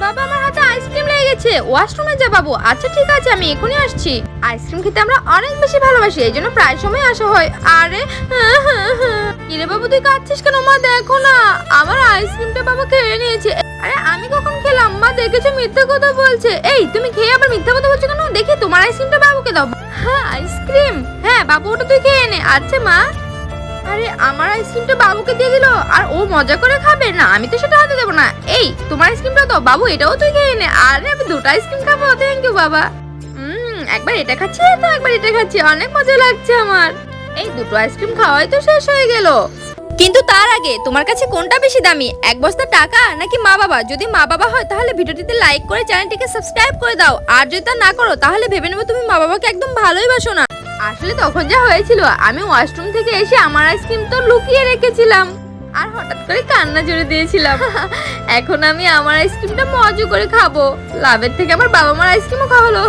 বাবা আমার হাতে আইসক্রিম লেগে গেছে, ওয়াশরুমে যা বাবু। আচ্ছা ঠিক আছে, আমি এখনই আসছি। আইসক্রিম খেতে আমরা অনেক বেশি ভালোবাসি, এই জন্য প্রায় সময় আসা হয়। আরে কিরে বাবু তুই কাঁদছিস কেন? মা দেখো না, আমার আইসক্রিমটা বাবা খেয়ে নিয়েছে। আরে আমি কখন খেলাম? মা দেখেছো মিথ্যা কথা বলছে। এই তুমি খেয়ে আবার মিথ্যা কথা বলছো কেন? দেখি তোমার আইসক্রিমটা বাবুকে দাও। হ্যাঁ আইসক্রিম, হ্যাঁ বাবু ওটা তুই খেয়ে নে। আচ্ছা মা। আরে আমার আইসক্রিমটা বাবুকে দিয়ে দিল, আর ও মজা করে খাবে না? আমি তো সেটা হাতে দেবো না। এই তোমার আইসক্রিমটা দাও বাবু, এটাও তুই খেয়ে নে। আরে আমি দুটো আইসক্রিম খাবো। থ্যাংক ইউ বাবা। একবার এটা খাচ্ছি তো একবার এটা খাচ্ছি, অনেক মজা লাগছে আমার। এই দুটো আইসক্রিম খাওয়াই তো শেষ হয়ে গেল। কিন্তু তার আগে তোমার কাছে কোনটা বেশি দামি, এক বস্তা টাকা নাকি মা বাবা? যদি মা বাবা হয় তাহলে ভিডিওটিতে লাইক করে চ্যানেলটিকে সাবস্ক্রাইব করে দাও, আর যদি তা না করো তাহলে ভেবে নেবো তুমি মা বাবাকে একদম ভালোই বাসো না। আসলে তখন যা হয়েছিল, আমি ওয়াশরুম থেকে এসে আমার আইসক্রিম তো লুকিয়ে রেখেছিলাম, আর হঠাৎ করে কান্না জুড়ে দিয়েছিলাম। এখন আমি আমার আইসক্রিমটা মজা করে খাবো। লাভের থেকে আমার বাবা মার আইসক্রিমও খাওয়ালো।